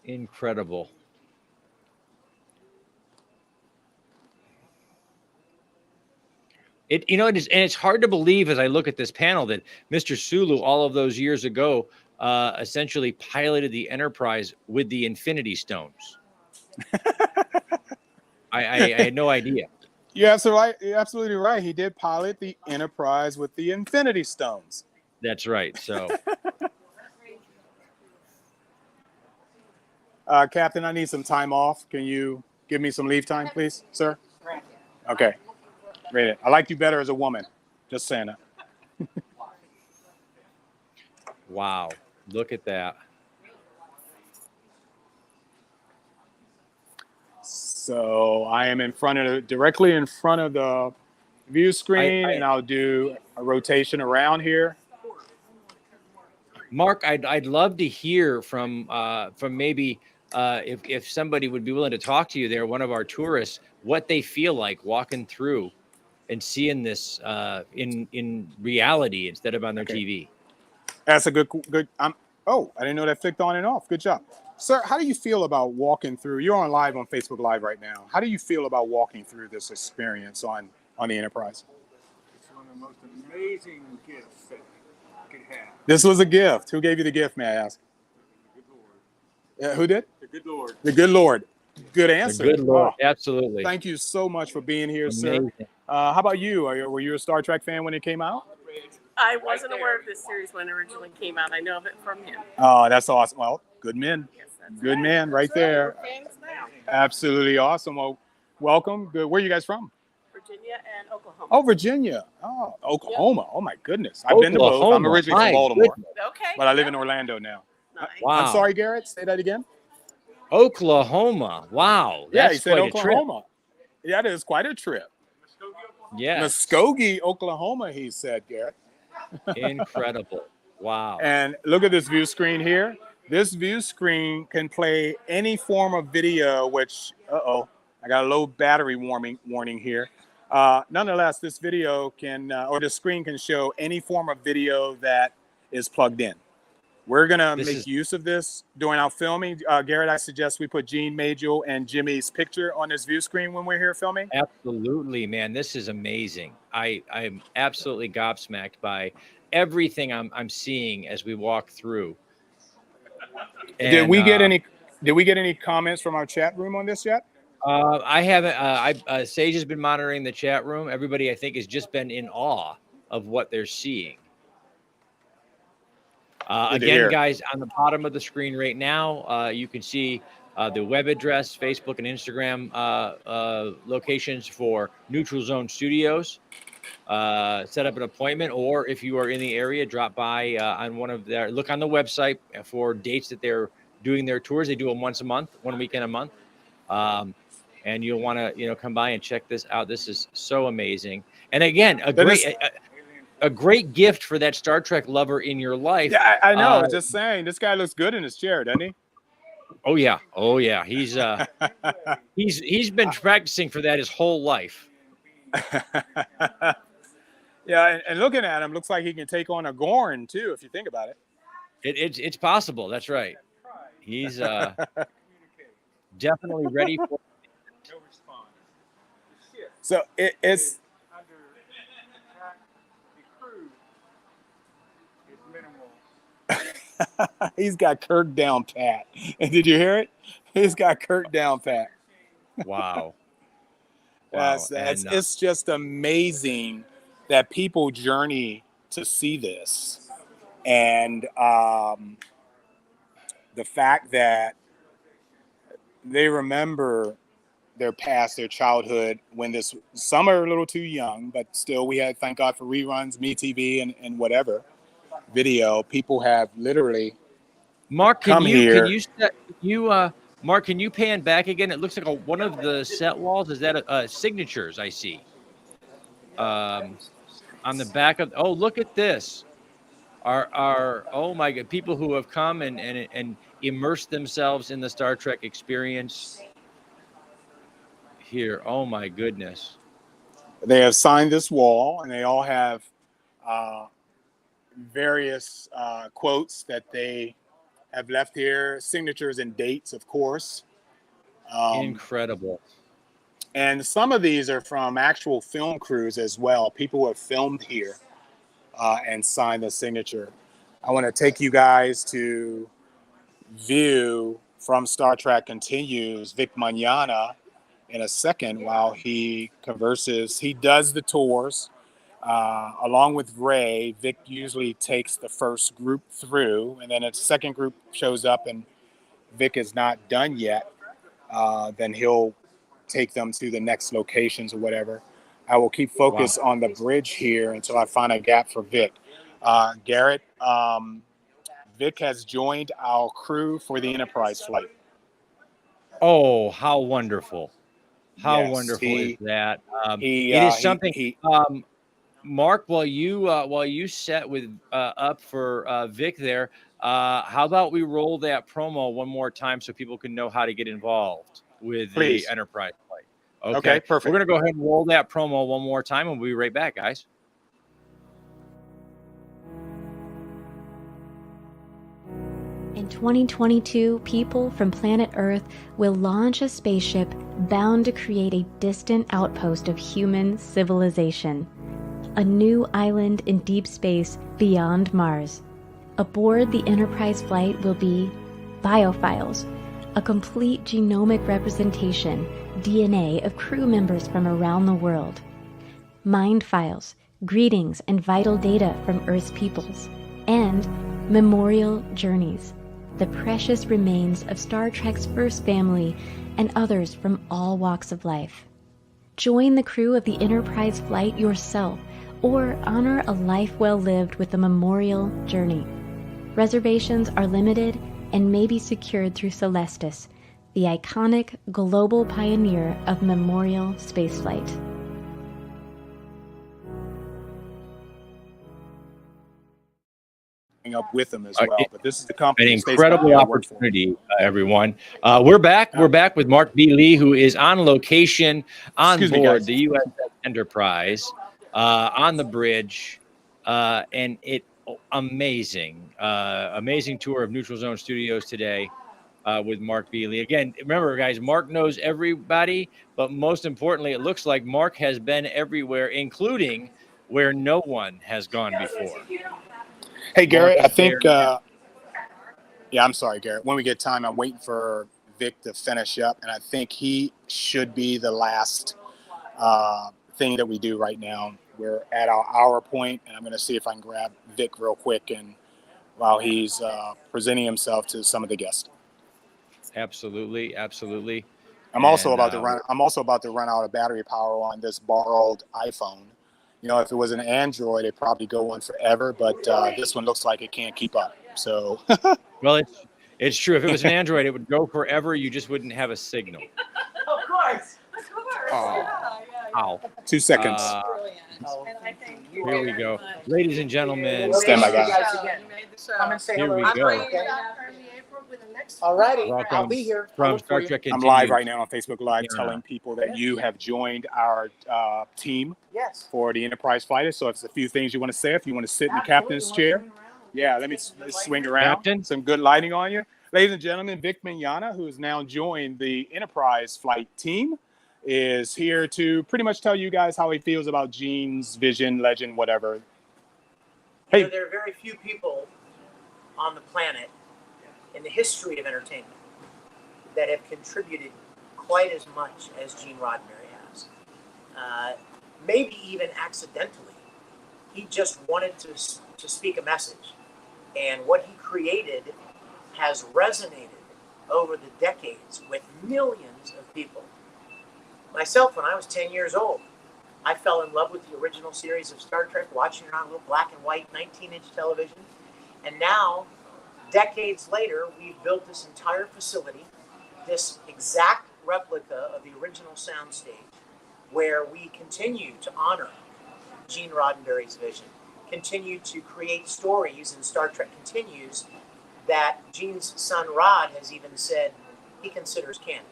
Incredible. It it is, and it's hard to believe as I look at this panel that Mr. Sulu, all of those years ago, essentially piloted the Enterprise with the Infinity Stones. I had no idea. You're absolutely right. He did pilot the Enterprise with the Infinity Stones. That's right. So, Captain, I need some time off. Can you give me some leave time, please, sir? Okay. Read it. I like you better as a woman. Just saying that. wow. Look at that. So I am directly in front of the view screen, and I'll do a rotation around here. Mark, I'd love to hear from maybe if somebody would be willing to talk to you there, one of our tourists, what they feel like walking through and seeing this in reality instead of on their TV. That's a good. Oh, I didn't know that flicked on and off. Good job. Sir, how do you feel about walking through? You're on live on Facebook Live right now. How do you feel about walking through this experience on the Enterprise? It's one of the most amazing gifts that you could have. This was a gift. Who gave you the gift, may I ask? The good Lord. Who did? The good Lord. The good Lord. Good answer. The good Lord. Absolutely. Thank you so much for being here, amazing. Sir. How about you? Were you a Star Trek fan when it came out? I wasn't aware of this series when it originally came out. I know of it from him. Oh, that's awesome. Well, good men. Yes, that's good right. man right there. We're fans now. Absolutely awesome. Well, welcome. Good. Where are you guys from? Virginia and Oklahoma. Oh, Virginia. Oh, Oklahoma. Yep. Oh, my goodness. I've Oklahoma. been to both. I'm originally from Baltimore. Okay. But I live in Orlando now. Nice. Wow. I'm sorry, Garrett. Say that again. Oklahoma. Wow. That's he said quite Oklahoma. Yeah, that is quite a trip. Yeah. Muskogee, Oklahoma, he said, Garrett. Incredible. Wow. And look at this view screen here. This view screen can play any form of video, which, I got a low battery warning here. Nonetheless, this video can, or the screen can show any form of video that is plugged in. We're going to make use of this during our filming. Garrett, I suggest we put Gene, Majel, and Jimmy's picture on this view screen when we're here filming. Absolutely, man. This is amazing. I'm absolutely gobsmacked by everything I'm seeing as we walk through. And, Did we get any comments from our chat room on this yet? I haven't. Sage has been monitoring the chat room. Everybody, I think, has just been in awe of what they're seeing. Again, guys, on the bottom of the screen right now, you can see the web address, Facebook and Instagram locations for Neutral Zone Studios. Set up an appointment, or if you are in the area, drop by on one of their, look on the website for dates that they're doing their tours. They do them once a month, 1 weekend a month. And you'll want to, come by and check this out. This is so amazing. And again, a great gift for that Star Trek lover in your life. Yeah, I know. Just saying, this guy looks good in his chair, doesn't he? Oh yeah. He's he's been practicing for that his whole life. Yeah, and looking at him, looks like he can take on a Gorn too, if you think about it. It's possible. That's right. He's definitely ready for. So it's. He's got Kirk down pat. And did you hear it? He's got Kirk down pat. Wow. It's just amazing that people journey to see this. And the fact that they remember their past, their childhood, when some are a little too young, but still we had, thank God for reruns, MeTV and whatever video. People have literally Mark, Mark, can you pan back again? It looks like one of the set walls. Is that signatures I see? On the back of, oh, look at this. Oh my God, people who have come and immersed themselves in the Star Trek experience here. Oh my goodness. They have signed this wall, and they all have various quotes that they have left here, signatures and dates, of course. Incredible. And some of these are from actual film crews as well. People who have filmed here and signed the signature. I want to take you guys to view from Star Trek Continues Vic Mañana in a second while he converses. He does the tours along with Ray. Vic usually takes the first group through, and then a second group shows up and Vic is not done yet. Then he'll take them to the next locations or whatever. I will keep focus on the bridge here until I find a gap for Vic. Garrett, Vic has joined our crew for the Enterprise flight. Oh, how wonderful. How Yes, wonderful is that? It It is something. Mark, while you set with up for Vic there, how about we roll that promo one more time so people can know how to get involved with the Enterprise flight? Okay, perfect. We're going to go ahead and roll that promo one more time, and we'll be right back, guys. In 2022, people from planet Earth will launch a spaceship bound to create a distant outpost of human civilization. A new island in deep space beyond Mars. Aboard the Enterprise flight will be biophiles, a complete genomic representation, DNA of crew members from around the world. Mind files, greetings and vital data from Earth's peoples. And memorial journeys, the precious remains of Star Trek's first family and others from all walks of life. Join the crew of the Enterprise flight yourself, or honor a life well lived with a memorial journey. Reservations are limited and may be secured through Celestis, the iconic global pioneer of memorial spaceflight. Up with them as well, but this is the company. An incredible opportunity, everyone. We're back. We're back with Marc B. Lee, who is on location on board the USS Enterprise on the bridge, and amazing tour of Neutral Zone Studios today with Marc B. Lee. Again, remember, guys, Mark knows everybody, but most importantly, it looks like Mark has been everywhere, including where no one has gone before. Hey, Garrett, I think, I'm sorry, Garrett. When we get time, I'm waiting for Vic to finish up, and I think he should be the last thing that we do right now. We're at our hour point, and I'm going to see if I can grab Vic real quick and while he's presenting himself to some of the guests. Absolutely, absolutely. I'm also And, about to run. I'm also about to run out of battery power on this borrowed iPhone. You know, if it was an Android, it'd probably go on forever. But this one looks like it can't keep up. So, well, it's true. If it was an Android, it would go forever. You just wouldn't have a signal. Of course. Of course. Oh. Ow. 2 seconds. Here we go, ladies and gentlemen. Stand by, guys. Come and say Here hello. we go. All righty, Welcome I'll be here. I'll from look for Star you. Trek I'm Continues. live right now on Facebook Live, Yeah. telling people that you have joined our team Yes. for the Enterprise Fighters. So, if there's a few things you want to say, if you want to sit in the captain's chair, yeah, let's swing around. Captain? Some good lighting on you, ladies and gentlemen. Vic Mignogna, who has now joined the Enterprise flight team, is here to pretty much tell you guys how he feels about Gene's vision, legend, whatever. Hey. You know, there are very few people on the planet in the history of entertainment that have contributed quite as much as Gene Roddenberry has. Maybe even accidentally. He just wanted to speak a message. And what he created has resonated over the decades with millions of people. Myself, when I was 10 years old, I fell in love with the original series of Star Trek, watching it on a little black and white 19-inch television. And now, decades later, we've built this entire facility, this exact replica of the original soundstage, where we continue to honor Gene Roddenberry's vision, continue to create stories in Star Trek Continues that Gene's son Rod has even said he considers canon.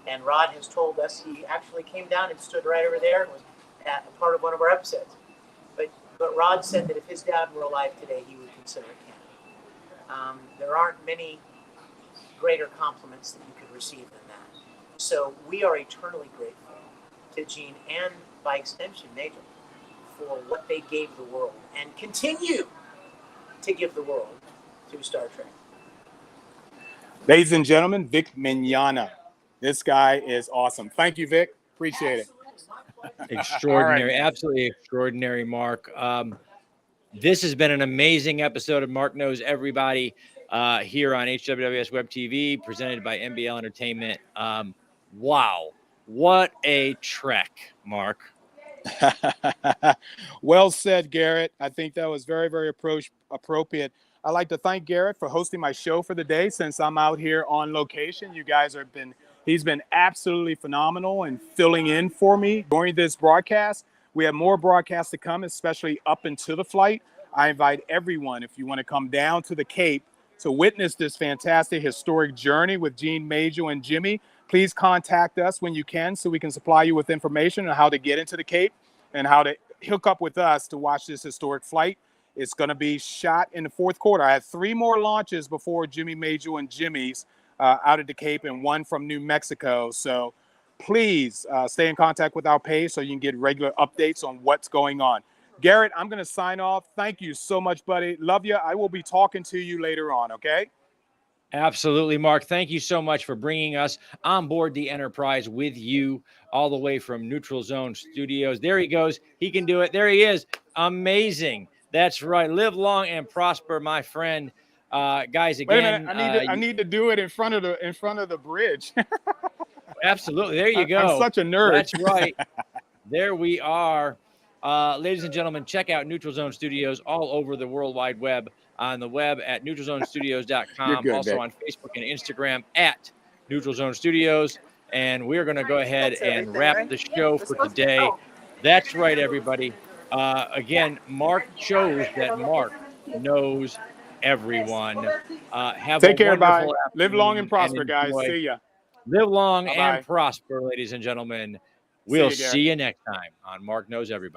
And Rod has told us, he actually came down and stood right over there and was at a part of one of our episodes. But Rod said that if his dad were alive today, he would consider it canon. There aren't many greater compliments that you could receive than that. So we are eternally grateful to Gene and, by extension, Major, for what they gave the world and continue to give the world through Star Trek. Ladies and gentlemen, Vic Mignogna. This guy is awesome. Thank you, Vic. Appreciate it. Extraordinary, All right. Absolutely extraordinary, Mark. This has been an amazing episode of Mark Knows Everybody here on HWWS Web TV, presented by MBL Entertainment. Wow, what a trek, Mark. Well said, Garrett. I think that was very, very appropriate. I'd like to thank Garrett for hosting my show for the day, since I'm out here on location. You guys he's been absolutely phenomenal and filling in for me during this broadcast. We have more broadcasts to come, especially up into the flight. I invite everyone, if you want to come down to the Cape to witness this fantastic historic journey with Gene, Major, and Jimmy, please contact us when you can so we can supply you with information on how to get into the Cape and how to hook up with us to watch this historic flight. It's going to be shot in the fourth quarter. I have 3 more launches before Jimmy, Major, and Jimmy's out of the Cape, and 1 from New Mexico. So please stay in contact with our page so you can get regular updates on what's going on. Garrett, I'm going to sign off. Thank you so much, buddy. Love you. I will be talking to you later on, okay? Absolutely, Mark. Thank you so much for bringing us on board the Enterprise with you all the way from Neutral Zone Studios. There he goes. He can do it. There he is. Amazing. That's right. Live long and prosper, my friend. Guys, again, wait a minute. I need to do it in front of the bridge. Absolutely. There you go. I'm such a nerd. That's right. There we are. Ladies and gentlemen, check out Neutral Zone Studios all over the World Wide Web, on the web at neutralzonestudios.com, good, also Vic. on Facebook and Instagram at Neutral Zone Studios. And we're going to go ahead and wrap the show for today. That's right, everybody. Again, Mark shows that Mark knows everyone. Take care, bye. Live long and prosper, guys. enjoy. See ya. Live long Bye-bye. and prosper, ladies and gentlemen. We'll you, Garrett. see you next time on Mark Knows Everybody.